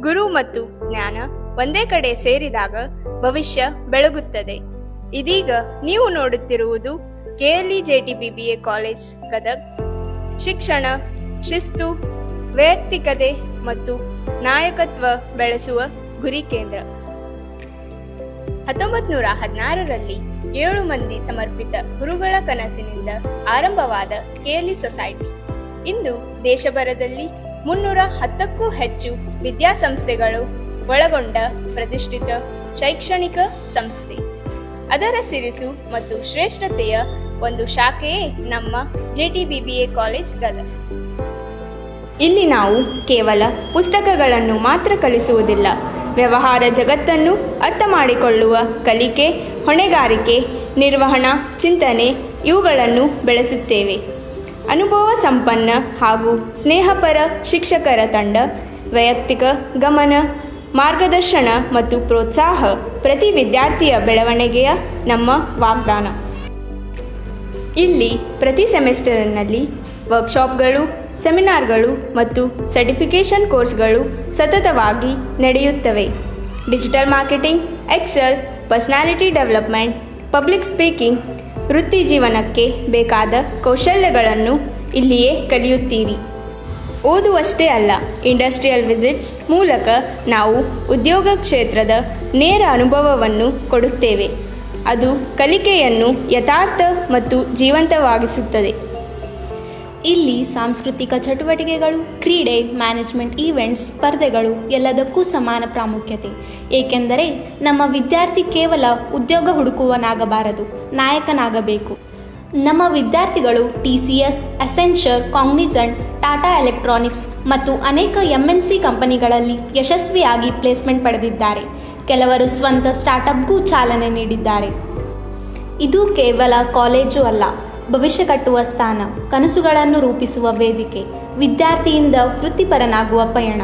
ಗುರು ಮತ್ತು ಜ್ಞಾನ ಒಂದೇ ಕಡೆ ಸೇರಿದಾಗ ಭವಿಷ್ಯ ಬೆಳಗುತ್ತದೆ. ಇದೀಗ ನೀವು ನೋಡುತ್ತಿರುವುದು KLE JTBBA ಕಾಲೇಜ್ ಗದಗ್. ಶಿಕ್ಷಣ, ಶಿಸ್ತು, ವೈಯಕ್ತಿಕತೆ ಮತ್ತು ನಾಯಕತ್ವ ಬೆಳೆಸುವ ಗುರಿ ಕೇಂದ್ರ. 1916ರಲ್ಲಿ 7 ಮಂದಿ ಸಮರ್ಪಿತ ಗುರುಗಳ ಕನಸಿನಿಂದ ಆರಂಭವಾದ KLE ಸೊಸೈಟಿ ಇಂದು ದೇಶಭರದಲ್ಲಿ 310ಕ್ಕೂ ಹೆಚ್ಚು ವಿದ್ಯಾಸಂಸ್ಥೆಗಳು ಒಳಗೊಂಡ ಪ್ರತಿಷ್ಠಿತ ಶೈಕ್ಷಣಿಕ ಸಂಸ್ಥೆ. ಅದರ ಸಿರಿಸು ಮತ್ತು ಶ್ರೇಷ್ಠತೆಯ ಒಂದು ಶಾಖೆಯೇ ನಮ್ಮ JTBBA ಕಾಲೇಜ್ ಗದಗ್. ಇಲ್ಲಿ ನಾವು ಕೇವಲ ಪುಸ್ತಕಗಳನ್ನು ಮಾತ್ರ ಕಲಿಸುವುದಿಲ್ಲ, ವ್ಯವಹಾರ ಜಗತ್ತನ್ನು ಅರ್ಥ ಮಾಡಿಕೊಳ್ಳುವ ಕಲಿಕೆ, ಹೊಣೆಗಾರಿಕೆ, ನಿರ್ವಹಣಾ ಚಿಂತನೆ ಇವುಗಳನ್ನು ಬೆಳೆಸುತ್ತೇವೆ. ಅನುಭವ ಸಂಪನ್ನ ಹಾಗೂ ಸ್ನೇಹಪರ ಶಿಕ್ಷಕರ ತಂಡ, ವೈಯಕ್ತಿಕ ಗಮನ, ಮಾರ್ಗದರ್ಶನ ಮತ್ತು ಪ್ರೋತ್ಸಾಹ ಪ್ರತಿ ವಿದ್ಯಾರ್ಥಿಯ ಬೆಳವಣಿಗೆಯ ನಮ್ಮ ವಾಗ್ದಾನ. ಇಲ್ಲಿ ಪ್ರತಿ ಸೆಮಿಸ್ಟರ್ನಲ್ಲಿ ವರ್ಕ್ಶಾಪ್ಗಳು, ಸೆಮಿನಾರ್ಗಳು ಮತ್ತು ಸರ್ಟಿಫಿಕೇಷನ್ ಕೋರ್ಸ್ಗಳು ಸತತವಾಗಿ ನಡೆಯುತ್ತವೆ. Digital marketing, Excel, personality development, public speaking, ವೃತ್ತಿ ಜೀವನಕ್ಕೆ ಬೇಕಾದ ಕೌಶಲ್ಯಗಳನ್ನು ಇಲ್ಲಿಯೇ ಕಲಿಯುತ್ತೀರಿ. ಓದುವಷ್ಟೇ ಅಲ್ಲ, ಇಂಡಸ್ಟ್ರಿಯಲ್ ವಿಸಿಟ್ಸ್ ಮೂಲಕ ನಾವು ಉದ್ಯೋಗ ಕ್ಷೇತ್ರದ ನೇರ ಅನುಭವವನ್ನು ಕೊಡುತ್ತೇವೆ. ಅದು ಕಲಿಕೆಯನ್ನು ಯಥಾರ್ಥ ಮತ್ತು ಜೀವಂತವಾಗಿಸುತ್ತದೆ. ಇಲ್ಲಿ ಸಾಂಸ್ಕೃತಿಕ ಚಟುವಟಿಕೆಗಳು, ಕ್ರೀಡೆ, ಮ್ಯಾನೇಜ್ಮೆಂಟ್ ಈವೆಂಟ್ಸ್, ಸ್ಪರ್ಧೆಗಳು ಎಲ್ಲದಕ್ಕೂ ಸಮಾನ ಪ್ರಾಮುಖ್ಯತೆ. ಏಕೆಂದರೆ ನಮ್ಮ ವಿದ್ಯಾರ್ಥಿ ಕೇವಲ ಉದ್ಯೋಗ ಹುಡುಕುವನಾಗಬಾರದು, ನಾಯಕನಾಗಬೇಕು. ನಮ್ಮ ವಿದ್ಯಾರ್ಥಿಗಳು TCS, ಅಸೆಂಚರ್, ಕಾಗ್ನಿಜೆಂಟ್, ಟಾಟಾ ಎಲೆಕ್ಟ್ರಾನಿಕ್ಸ್ ಮತ್ತು ಅನೇಕ MNC ಕಂಪನಿಗಳಲ್ಲಿ ಯಶಸ್ವಿಯಾಗಿ ಪ್ಲೇಸ್ಮೆಂಟ್ ಪಡೆದಿದ್ದಾರೆ. ಕೆಲವರು ಸ್ವಂತ ಸ್ಟಾರ್ಟಪ್ಗೂ ಚಾಲನೆ ನೀಡಿದ್ದಾರೆ. ಇದು ಕೇವಲ ಕಾಲೇಜು ಅಲ್ಲ, ಭವಿಷ್ಯ ಕಟ್ಟುವ ಸ್ಥಾನ, ಕನಸುಗಳನ್ನು ರೂಪಿಸುವ ವೇದಿಕೆ, ವಿದ್ಯಾರ್ಥಿಯಿಂದ ವೃತ್ತಿಪರನಾಗುವ ಪಯಣ.